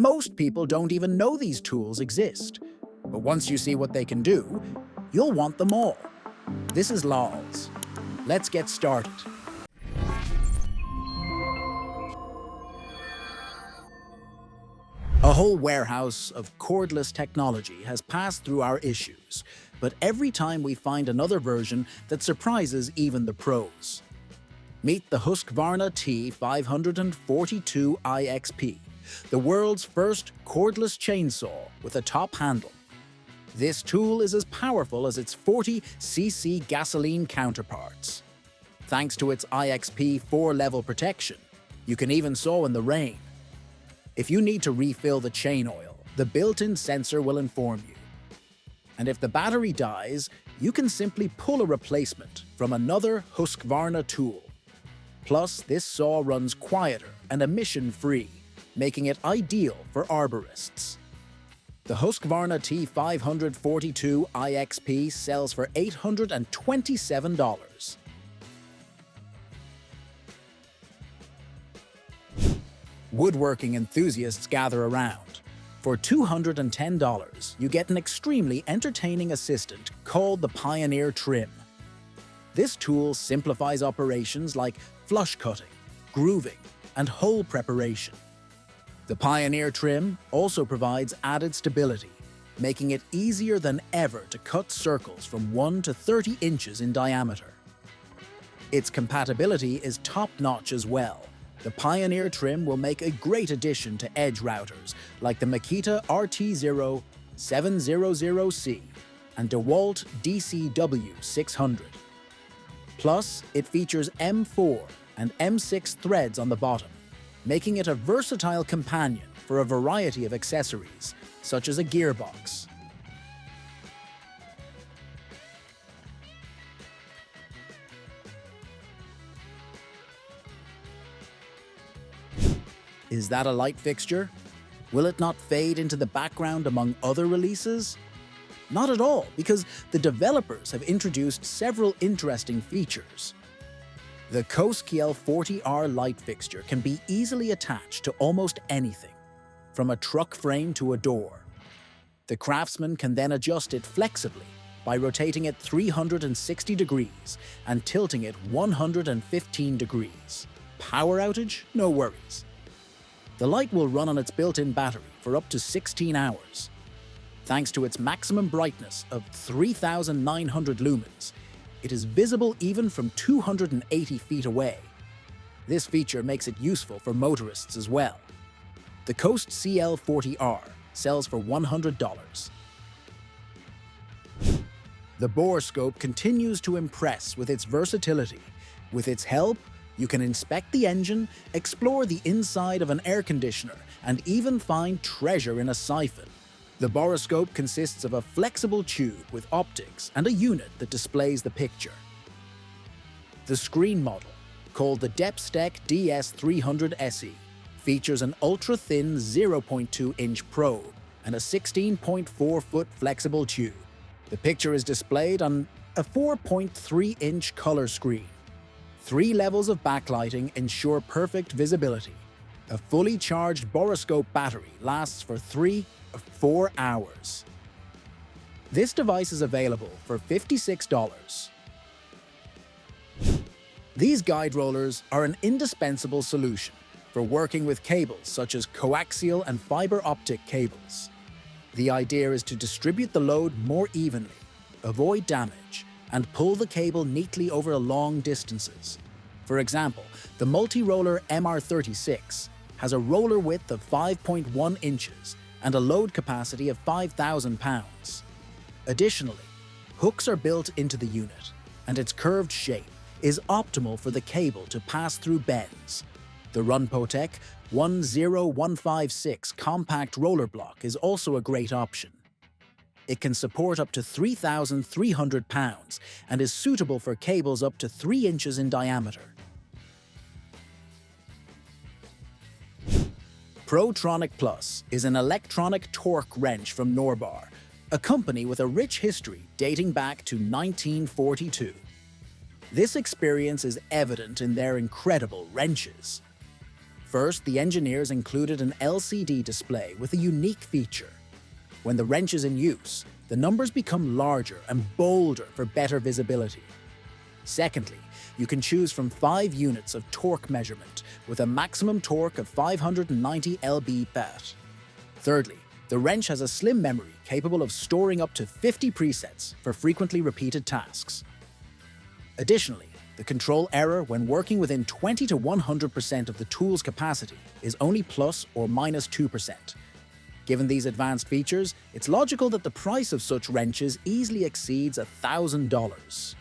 Most people don't even know these tools exist. But once you see what they can do, you'll want them all. This is LALSHOW. Let's get started. A whole warehouse of cordless technology has passed through our issues, but every time we find another version that surprises even the pros. Meet the Husqvarna T542i XP, the world's first cordless chainsaw with a top handle. This tool is as powerful as its 40cc gasoline counterparts. Thanks to its IXP 4-level protection, you can even saw in the rain. If you need to refill the chain oil, the built-in sensor will inform you. And if the battery dies, you can simply pull a replacement from another Husqvarna tool. Plus, this saw runs quieter and emission-free, making it ideal for arborists. The Husqvarna T542i XP sells for $827. Woodworking enthusiasts gather around. For $210, you get an extremely entertaining assistant called the Pioneer Trim. This tool simplifies operations like flush cutting, grooving, and hole preparation. The Pioneer Trim also provides added stability, making it easier than ever to cut circles from 1 to 30 inches in diameter. Its compatibility is top-notch as well. The Pioneer Trim will make a great addition to edge routers like the Makita RT0700C and DeWalt DCW600. Plus, it features M4 and M6 threads on the bottom, making it a versatile companion for a variety of accessories, such as a gearbox. Is that a light fixture? Will it not fade into the background among other releases? Not at all, because the developers have introduced several interesting features. The Koskiel 40R light fixture can be easily attached to almost anything, from a truck frame to a door. The craftsman can then adjust it flexibly by rotating it 360 degrees and tilting it 115 degrees. Power outage? No worries. The light will run on its built-in battery for up to 16 hours. Thanks to its maximum brightness of 3,900 lumens, it is visible even from 280 feet away. This feature makes it useful for motorists as well. The Coast CL40R sells for $100. The Boroscope continues to impress with its versatility. With its help, you can inspect the engine, explore the inside of an air conditioner, and even find treasure in a siphon. The Boroscope consists of a flexible tube with optics and a unit that displays the picture. The screen model, called the DEPSTECH DS300SE, features an ultra-thin 0.2-inch probe and a 16.4-foot flexible tube. The picture is displayed on a 4.3-inch color screen. 3 levels of backlighting ensure perfect visibility. A fully charged Boroscope battery lasts for 3 or 4 hours. This device is available for $56. These guide rollers are an indispensable solution for working with cables such as coaxial and fiber optic cables. The idea is to distribute the load more evenly, avoid damage, and pull the cable neatly over long distances. For example, the multi-roller MR36 has a roller width of 5.1 inches and a load capacity of 5,000 pounds. Additionally, hooks are built into the unit, and its curved shape is optimal for the cable to pass through bends. The Runotech 10156 compact roller block is also a great option. It can support up to 3,300 pounds and is suitable for cables up to 3 inches in diameter. Protronic Plus is an electronic torque wrench from Norbar, a company with a rich history dating back to 1942. This experience is evident in their incredible wrenches. First, the engineers included an LCD display with a unique feature. When the wrench is in use, the numbers become larger and bolder for better visibility. Secondly, you can choose from 5 units of torque measurement with a maximum torque of 590 lb-ft. Thirdly, the wrench has a slim memory capable of storing up to 50 presets for frequently repeated tasks. Additionally, the control error when working within 20 to 100% of the tool's capacity is only plus or minus 2%. Given these advanced features, it's logical that the price of such wrenches easily exceeds $1,000.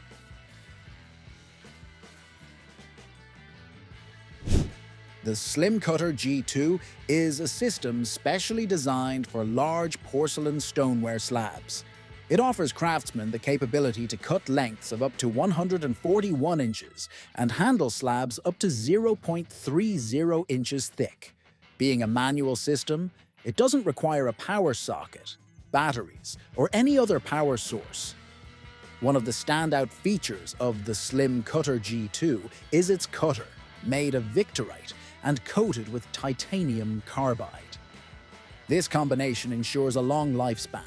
The Slim Cutter G2 is a system specially designed for large porcelain stoneware slabs. It offers craftsmen the capability to cut lengths of up to 141 inches and handle slabs up to 0.30 inches thick. Being a manual system, it doesn't require a power socket, batteries, or any other power source. One of the standout features of the Slim Cutter G2 is its cutter, made of Victorite and coated with titanium carbide. This combination ensures a long lifespan.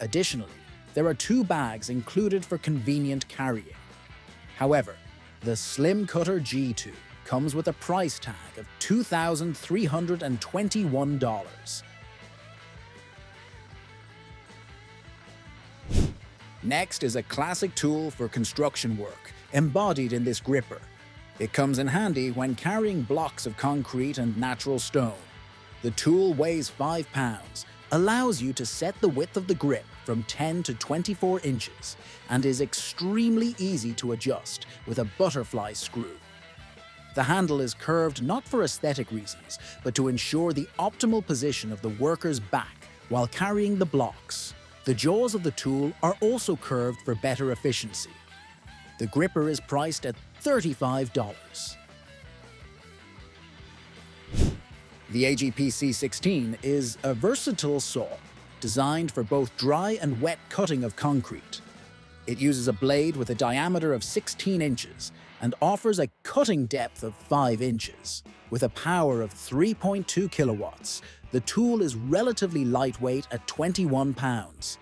Additionally, there are 2 bags included for convenient carrying. However, the Slim Cutter G2 comes with a price tag of $2,321. Next is a classic tool for construction work, embodied in this gripper. It comes in handy when carrying blocks of concrete and natural stone. The tool weighs 5 pounds, allows you to set the width of the grip from 10 to 24 inches, and is extremely easy to adjust with a butterfly screw. The handle is curved not for aesthetic reasons, but to ensure the optimal position of the worker's back while carrying the blocks. The jaws of the tool are also curved for better efficiency. The gripper is priced at $35. The AGP C16 is a versatile saw designed for both dry and wet cutting of concrete. It uses a blade with a diameter of 16 inches and offers a cutting depth of 5 inches. With a power of 3.2 kilowatts, the tool is relatively lightweight at 21 pounds.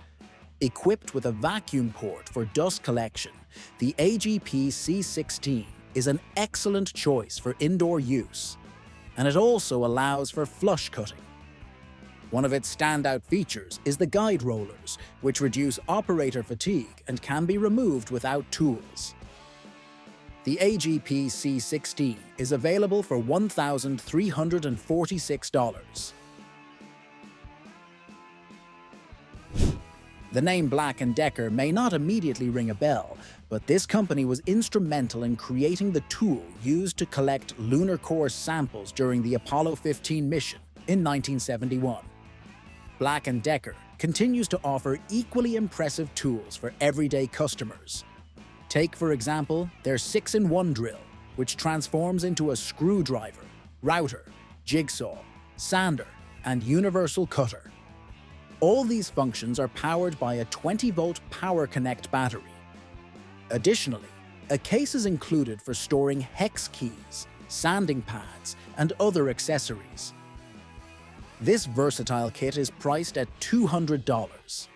Equipped with a vacuum port for dust collection, the AGP C16 is an excellent choice for indoor use, and it also allows for flush cutting. One of its standout features is the guide rollers, which reduce operator fatigue and can be removed without tools. The AGP C16 is available for $1,346. The name Black & Decker may not immediately ring a bell, but this company was instrumental in creating the tool used to collect lunar core samples during the Apollo 15 mission in 1971. Black & Decker continues to offer equally impressive tools for everyday customers. Take, for example, their 6-in-1 drill, which transforms into a screwdriver, router, jigsaw, sander, and universal cutter. All these functions are powered by a 20-volt Power Connect battery. Additionally, a case is included for storing hex keys, sanding pads, and other accessories. This versatile kit is priced at $200.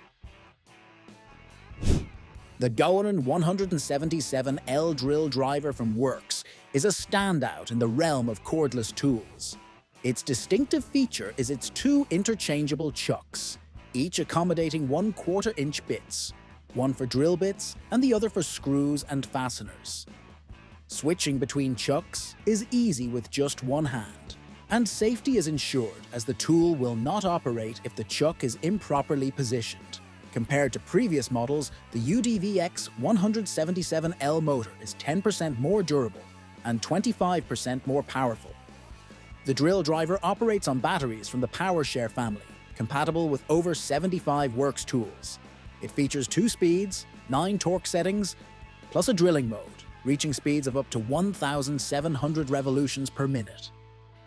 The Gowan 177L drill driver from Works is a standout in the realm of cordless tools. Its distinctive feature is its 2 interchangeable chucks, each accommodating 1/4-inch bits, one for drill bits and the other for screws and fasteners. Switching between chucks is easy with just one hand, and safety is ensured as the tool will not operate if the chuck is improperly positioned. Compared to previous models, the UDVX 177L motor is 10% more durable and 25% more powerful. The drill driver operates on batteries from the PowerShare family, compatible with over 75 Works tools. It features 2 speeds, 9 torque settings, plus a drilling mode, reaching speeds of up to 1,700 revolutions per minute.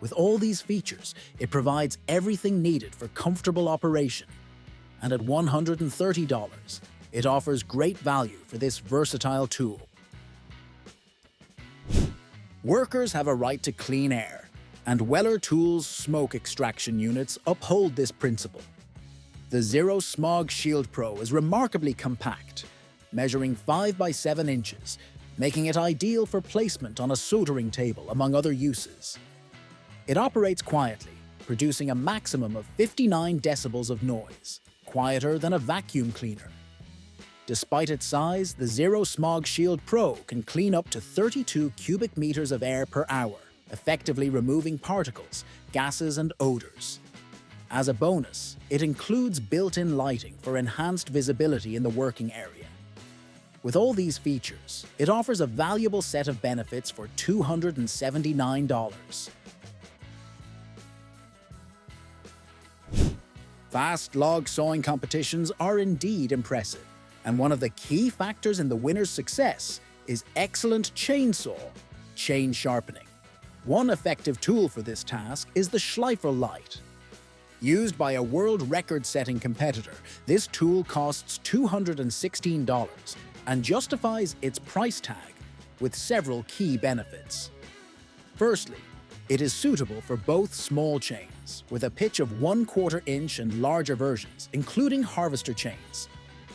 With all these features, it provides everything needed for comfortable operation. And at $130, it offers great value for this versatile tool. Workers have a right to clean air, and Weller Tools smoke extraction units uphold this principle. The Zero Smog Shield Pro is remarkably compact, measuring 5 by 7 inches, making it ideal for placement on a soldering table, among other uses. It operates quietly, producing a maximum of 59 decibels of noise, quieter than a vacuum cleaner. Despite its size, the Zero Smog Shield Pro can clean up to 32 cubic meters of air per hour, effectively removing particles, gases, and odors. As a bonus, it includes built-in lighting for enhanced visibility in the working area. With all these features, it offers a valuable set of benefits for $279. Fast log sawing competitions are indeed impressive, and one of the key factors in the winner's success is excellent chainsaw chain sharpening. One effective tool for this task is the Schleifer light. Used by a world record-setting competitor, this tool costs $216 and justifies its price tag with several key benefits. Firstly, it is suitable for both small chains, with a pitch of 1/4 inch and larger versions, including harvester chains.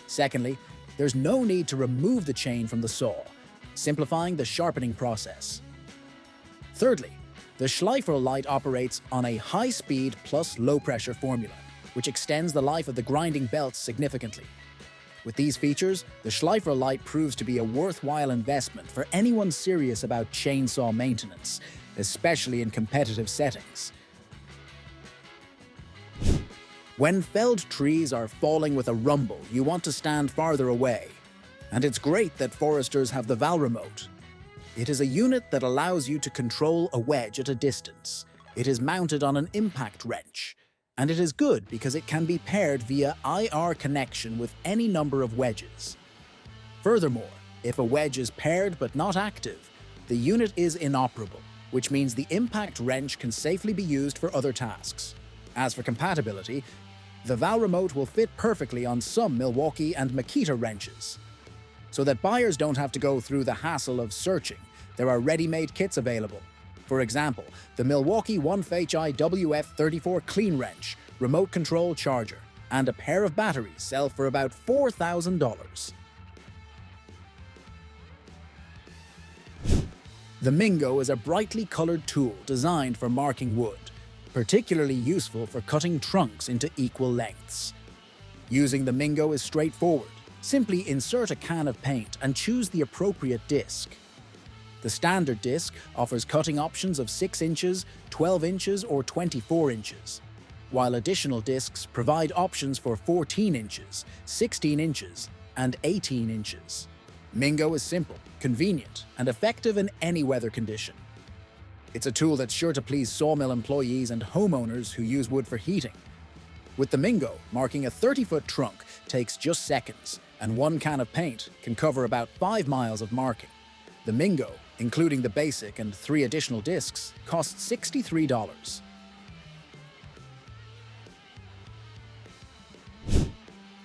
Secondly, there's no need to remove the chain from the saw, simplifying the sharpening process. Thirdly, the Schleifer light operates on a high-speed plus low-pressure formula, which extends the life of the grinding belts significantly. With these features, the Schleifer light proves to be a worthwhile investment for anyone serious about chainsaw maintenance, especially in competitive settings. When felled trees are falling with a rumble, you want to stand farther away. And it's great that foresters have the Val Remote. It is a unit that allows you to control a wedge at a distance. It is mounted on an impact wrench, and it is good because it can be paired via IR connection with any number of wedges. Furthermore, if a wedge is paired but not active, the unit is inoperable, which means the impact wrench can safely be used for other tasks. As for compatibility, the ValRemote will fit perfectly on some Milwaukee and Makita wrenches. So that buyers don't have to go through the hassle of searching, there are ready-made kits available. For example, the Milwaukee 1FHI WF34 clean wrench, remote control charger, and a pair of batteries sell for about $4,000. The Mingo is a brightly colored tool designed for marking wood, particularly useful for cutting trunks into equal lengths. Using the Mingo is straightforward. Simply insert a can of paint and choose the appropriate disc. The standard disc offers cutting options of 6 inches, 12 inches, or 24 inches, while additional discs provide options for 14 inches, 16 inches, and 18 inches. Mingo is simple, convenient, and effective in any weather condition. It's a tool that's sure to please sawmill employees and homeowners who use wood for heating. With the Mingo, marking a 30-foot trunk takes just seconds, and 1 can of paint can cover about 5 miles of marking. The Mingo, including the basic and 3 additional discs, costs $63.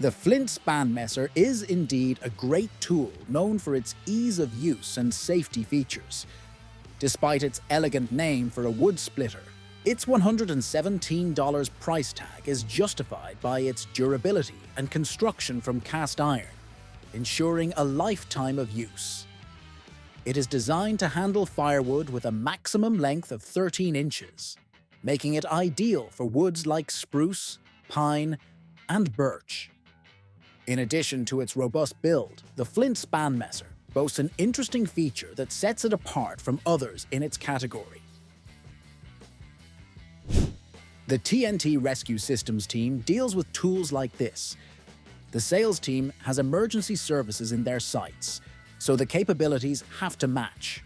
The Flint span messer is indeed a great tool known for its ease of use and safety features. Despite its elegant name for a wood splitter, its $117 price tag is justified by its durability and construction from cast iron, ensuring a lifetime of use. It is designed to handle firewood with a maximum length of 13 inches, making it ideal for woods like spruce, pine, and birch. In addition to its robust build, the Flint span messer boasts an interesting feature that sets it apart from others in its category. The TNT Rescue Systems team deals with tools like this. The sales team has emergency services in their sites, so the capabilities have to match.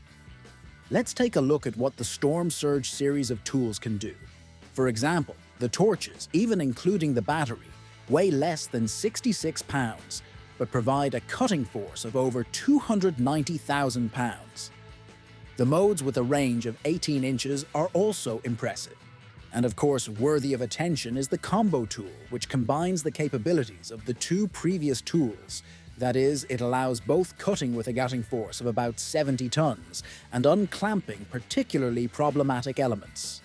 Let's take a look at what the Storm Surge series of tools can do. For example, the torches, even including the battery, weigh less than 66 pounds, but provide a cutting force of over 290,000 pounds. The modes with a range of 18 inches are also impressive. And of course, worthy of attention is the combo tool, which combines the capabilities of the 2 previous tools. That is, it allows both cutting with a gutting force of about 70 tons and unclamping particularly problematic elements.